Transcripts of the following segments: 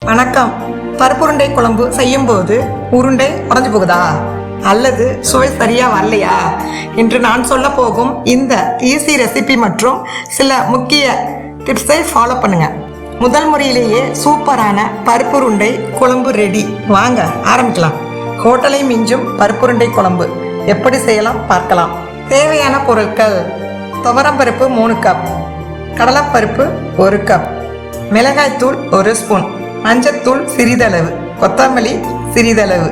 வணக்கம். பருப்புருண்டை குழம்பு செய்யும்போது உருண்டை உடைஞ்சு போகுதா அல்லது சுவை சரியா வரலையா என்று நான் சொல்ல போகும் இந்த ஈஸி ரெசிபி மற்றும் சில முக்கிய டிப்ஸை ஃபாலோ பண்ணுங்க. முதல் முறையிலேயே சூப்பரான பருப்புருண்டை குழம்பு ரெடி. வாங்க ஆரம்பிக்கலாம். ஹோட்டலை மிஞ்சும் பருப்புருண்டை குழம்பு எப்படி செய்யலாம் பார்க்கலாம். தேவையான பொருட்கள்: துவரம்பருப்பு 3 கப், கடலைப்பருப்பு 1 கப், மிளகாய்த்தூள் 1 ஸ்பூன், மஞ்சத்தூள் சிறிதளவு, கொத்தமல்லி சிறிதளவு,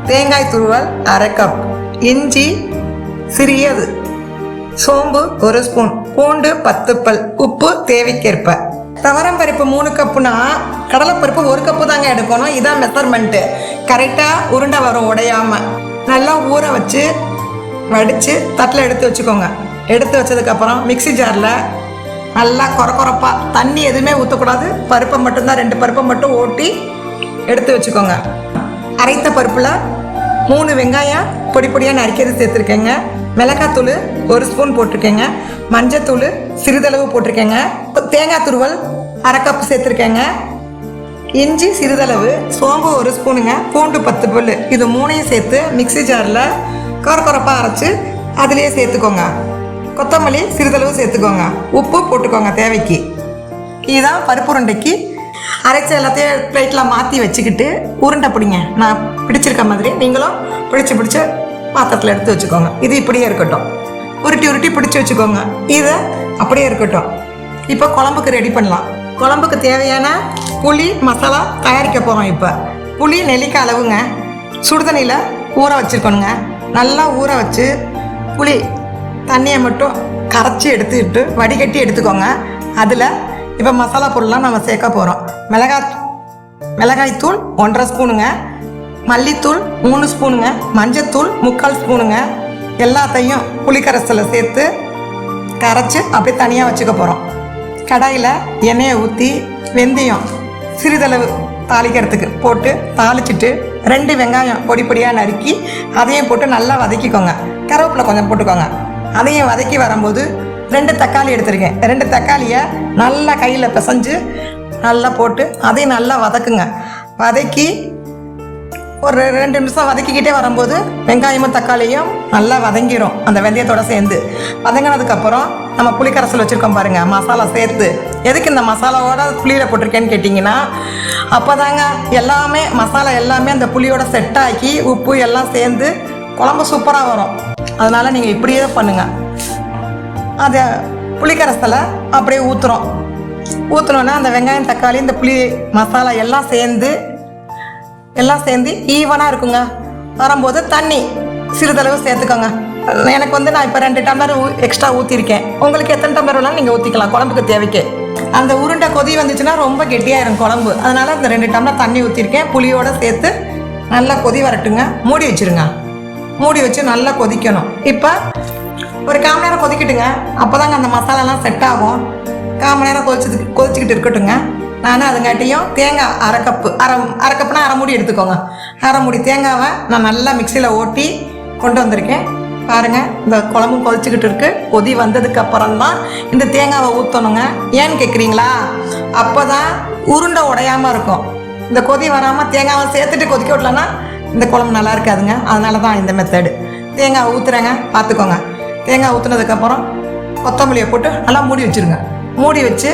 தேங்காய் துருவல் 1/2 கப், இஞ்சி சிறியது, சோம்பு 1 ஸ்பூன், பூண்டு 10 பல், உப்பு தேவைக்கேற்ப. துவரம்பருப்பு 3 கப்புனா கடலைப்பருப்பு 1 கப்பு தாங்க எடுக்கணும். இதான் மெஷர்மெண்ட்டு. கரெக்டாக உருண்டை வரும் உடையாமல். நல்லா ஊற வச்சு வடித்து தட்டில் எடுத்து வச்சுக்கோங்க. எடுத்து வச்சதுக்கப்புறம் மிக்சி ஜாரில் நல்லா கொரப்பாக, தண்ணி எதுவுமே ஊற்றக்கூடாது, பருப்பை மட்டும்தான் 2 பருப்பை மட்டும் ஓட்டி எடுத்து வச்சுக்கோங்க. அரைத்த பருப்பில் 3 வெங்காயம் பொடி பொடியாக நறுக்கிறது சேர்த்துருக்கேங்க. மிளகாத்தூள் 1 ஸ்பூன் போட்டிருக்கேங்க. மஞ்சத்தூள் சிறிதளவு போட்டிருக்கேங்க. தேங்காய் துருவல் 1/2 கப் சேர்த்துருக்கேங்க. இஞ்சி சிறிதளவு, சோம்பு 1 ஸ்பூனுங்க, பூண்டு 10 பல். இது 3ஐயும் சேர்த்து மிக்சி ஜாரில் கொரப்பாக அரைச்சி அதிலேயே சேர்த்துக்கோங்க. கொத்தமல்லி சிறிதளவு சேர்த்துக்கோங்க. உப்பு போட்டுக்கோங்க தேவைக்கு. இதுதான் பருப்புருண்டைக்கு. அரைச்ச எல்லாத்தையும் பிளேட்டில் மாற்றி வச்சுக்கிட்டு உருண்டை பிடிங்க. நான் பிடிச்சிருக்க மாதிரி நீங்களும் பிடிச்ச பாத்திரத்தில் எடுத்து வச்சுக்கோங்க. இது இப்படியே இருக்கட்டும். உருட்டி பிடிச்சி வச்சுக்கோங்க. இது அப்படியே இருக்கட்டும். இப்போ குழம்புக்கு ரெடி பண்ணலாம். குழம்புக்கு தேவையான புளி மசாலா தயாரிக்க போகிறோம். இப்போ புளி நெல்லிக்காய் அளவுங்க. சுடுதண்ணியில் ஊற வச்சுருக்கணுங்க. நல்லா ஊற வச்சு புளி தண்ணியை மட்டும் கரைச்சி எடுத்துக்கிட்டு வடிகட்டி எடுத்துக்கோங்க. அதில் இப்போ மசாலா பொருள்லாம் நம்ம சேர்க்க போகிறோம். மிளகாய்த்தூள் 1/2 ஸ்பூனுங்க, மல்லித்தூள் 3 ஸ்பூனுங்க, மஞ்சத்தூள் 3/4 ஸ்பூனுங்க. எல்லாத்தையும் புளிக்கரைசலில் சேர்த்து கரைச்சி அப்படியே தனியாக வச்சுக்க போகிறோம். கடாயில் எண்ணெயை ஊற்றி வெந்தயம் சிறிதளவு தாளிக்கிறதுக்கு போட்டு தாளிச்சிட்டு 2 வெங்காயம் பொடி பொடியாக நறுக்கி அதையும் போட்டு நல்லா வதக்கிக்கோங்க. கருவேப்பிலை கொஞ்சம் போட்டுக்கோங்க. அதையும் வதக்கி வரும்போது 2 தக்காளி எடுத்துருக்கேன். 2 தக்காளியை நல்லா கையில் பிசைஞ்சு நல்லா போட்டு அதையும் நல்லா வதக்குங்க. வதக்கி ஒரு 2 நிமிஷம் வதக்கிக்கிட்டே வரும்போது வெங்காயமும் தக்காளியும் நல்லா வதங்கிடும். அந்த வெந்தயத்தோடு சேர்ந்து வதங்கினதுக்கப்புறம் நம்ம புளிக்கரைசல் வச்சுருக்கோம் பாருங்கள், மசாலா சேர்த்து. எதுக்கு இந்த மசாலாவோட புளியில் போட்டிருக்கேன்னு கேட்டிங்கன்னா, அப்போ தாங்க எல்லாமே மசாலா எல்லாமே அந்த புளியோட செட் ஆக்கி உப்பு எல்லாம் சேர்ந்து குழம்பு சூப்பராக வரும். அதனால் நீங்கள் இப்படியே பண்ணுங்கள். அதை புளிக்கரைசலை அப்படியே ஊற்றுனோன்னா அந்த வெங்காயம் தக்காளி இந்த புளி மசாலா எல்லாம் சேர்ந்து ஈவனாக இருக்குங்க. வரும்போது தண்ணி சிறிதளவு சேர்த்துக்கோங்க. எனக்கு நான் இப்போ 2 டம்ளர் எக்ஸ்ட்ரா ஊற்றிருக்கேன். உங்களுக்கு எத்தனை டம்ளர் வேணாலும் நீங்கள் ஊற்றிக்கலாம் குழம்புக்கு தேவைக்கு. அந்த உருண்டை கொதி வந்துச்சுன்னா ரொம்ப கெட்டியாயிரும் குழம்பு. அதனால் இந்த 2 டம்ளர் தண்ணி ஊற்றிருக்கேன். புளியோடு சேர்த்து நல்லா கொதி வரட்டுங்க. மூடி வச்சுருங்க. மூடி வச்சு நல்லா கொதிக்கணும். இப்போ ஒரு 1/4 மணி நேரம் கொதிக்கட்டுங்க. அப்போ தாங்க அந்த மசாலாலாம் செட் ஆகும். 1/4 மணி நேரம் கொதிச்சுக்கிட்டு இருக்கட்டுங்க. நான் அதுங்காட்டியும் தேங்காய் 1/2 கப்பு, அரை கப்புனா 1/2 மூடி எடுத்துக்கோங்க. 1/2 மூடி தேங்காவை நான் நல்லா மிக்சியில் ஓட்டி கொண்டு வந்திருக்கேன். பாருங்கள், இந்த குழம்பு கொதிச்சுக்கிட்டு இருக்கு. கொதி வந்ததுக்கப்புறம் தான் இந்த தேங்காவை ஊற்றணுங்க. ஏன்னு கேட்குறீங்களா? அப்போ தான் உருண்டை உடையாமல் இருக்கும். இந்த கொதி வராமல் தேங்காவை சேர்த்துட்டு கொதிக்க விடலன்னா இந்த குழம்பு நல்லா இருக்காதுங்க. அதனால தான் இந்த மெத்தடு. தேங்காய் ஊற்றுறேங்க, பார்த்துக்கோங்க. தேங்காய் ஊற்றுனதுக்கப்புறம் கொத்தமல்லியை போட்டு நல்லா மூடி வச்சுருங்க. மூடி வச்சு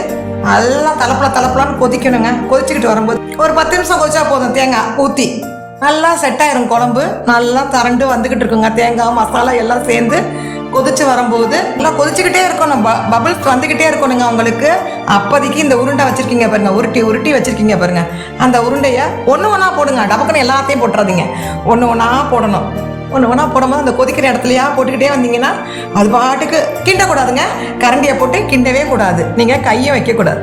நல்லா தலப்பலான்னு கொதிக்கணுங்க. கொதிச்சுக்கிட்டு வரும்போது ஒரு 10 நிமிஷம் கொதிச்சா போதும். தேங்காய் ஊற்றி நல்லா செட் ஆயிரும். குழம்பு நல்லா திரண்டு வந்துக்கிட்டு இருக்குங்க. தேங்காய் மசாலா எல்லாம் சேர்ந்து கொதிச்சு வரும்போது நல்லா கொதிச்சுக்கிட்டே இருக்கணும். பபிள்ஸ் வந்துக்கிட்டே இருக்கணுங்க உங்களுக்கு. அப்போதைக்கு இந்த உருண்டை வச்சுருக்கீங்க பாருங்கள், உருட்டி வச்சுருக்கீங்க பாருங்கள். அந்த உருண்டையை ஒன்றா போடுங்க. டபக்குன்னு எல்லாத்தையும் போட்டுறாதீங்க. ஒன்றா போடணும். ஒன்றா போடும்போது அந்த கொதிக்கிற இடத்துலையா போட்டுக்கிட்டே வந்தீங்கன்னா அது பாட்டுக்கு கிண்டக்கூடாதுங்க. கரண்டியை போட்டு கிண்டவே கூடாது. நீங்கள் கையை வைக்கக்கூடாது.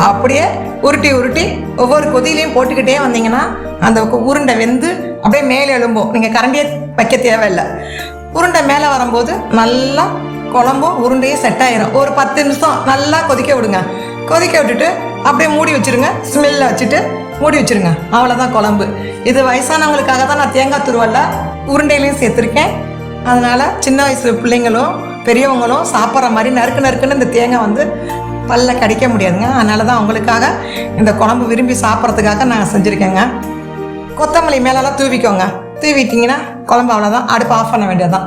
அப்படியே உருட்டி ஒவ்வொரு கொதியிலையும் போட்டுக்கிட்டே வந்தீங்கன்னா அந்த உருண்டை வெந்து அப்படியே மேலே எழும்போம். நீங்கள் கரண்டியை வைக்க தேவையில்லை. உருண்டை மேலே வரும்போது நல்லா குழம்பும் உருண்டையும் செட் ஆயிரும். ஒரு 10 நிமிஷம் நல்லா கொதிக்க விடுங்க. கொதிக்க விட்டுட்டு அப்படியே மூடி வச்சுருங்க. ஸ்மெல்லில் வச்சுட்டு மூடி வச்சுருங்க. அவ்வளோதான் குழம்பு. இது வயசானவங்களுக்காக தான் நான் தேங்காய் துருவல்ல உருண்டையிலையும் சேர்த்துருக்கேன். அதனால் சின்ன வயசு பிள்ளைங்களும் பெரியவங்களும் சாப்பிட்ற மாதிரி நறுக்குன்னு இந்த தேங்காய் பல்ல கடிக்க முடியாதுங்க. அதனால தான் உங்களுக்காக இந்த குழம்பு விரும்பி சாப்பிட்றதுக்காக நான் செஞ்சுருக்கேங்க. கொத்தமல்லி மேலெல்லாம் தூவிக்கோங்க. தூவிட்டிங்கன்னா குழம்பு அவ்வளோதான், அடுப்பு ஆஃப் பண்ண வேண்டியதுதான்.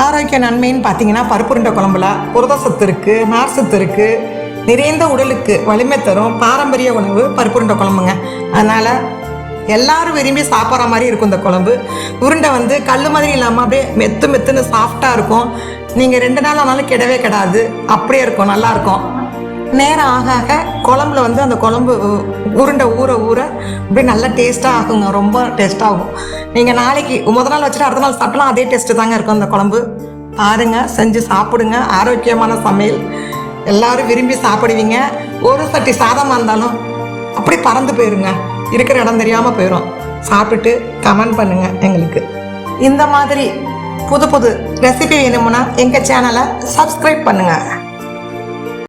ஆரோக்கிய நன்மைன்னு பார்த்தீங்கன்னா பருப்புருண்டை குழம்புல புரத சத்து இருக்குது, நார் சத்து இருக்குது, நிறைந்த உடலுக்கு வலிமை தரும் பாரம்பரிய உணவு பருப்புருண்டை குழம்புங்க. அதனால் எல்லாரும் விரும்பி சாப்பிட்ற மாதிரி இருக்கும் இந்த குழம்பு. உருண்டை வந்து கல் மாதிரி இல்லாமல் அப்படியே மெத்துன்னு சாஃப்டாக இருக்கும். நீங்கள் 2 நாள் ஆனாலும் கிடவே கிடாது, அப்படியே இருக்கும், நல்லாயிருக்கும். நேரம் ஆக ஆக குழம்புல வந்து அந்த குழம்பு உருண்டை ஊற அப்படியே நல்லா டேஸ்ட்டாக ஆகுங்க, ரொம்ப டேஸ்ட்டாகும். நீங்கள் நாளைக்கு முதல் நாள் வச்சுட்டு அடுத்த நாள் சாப்பிட்டலாம் அதே டேஸ்ட்டு தாங்க இருக்கும் அந்த குழம்பு. பாருங்கள், செஞ்சு சாப்பிடுங்க. ஆரோக்கியமான சமையல், எல்லோரும் விரும்பி சாப்பிடுவீங்க. ஒரு சட்டி சாதமாக இருந்தாலும் அப்படி பறந்து போயிருங்க, இருக்கிற இடம் தெரியாமல் போயிடும். சாப்பிட்டுட்டு கமெண்ட் பண்ணுங்கள் எங்களுக்கு. இந்த மாதிரி புது ரெசிபி வேணுமுன்னா எங்கள் சேனலை சப்ஸ்கிரைப் பண்ணுங்கள்.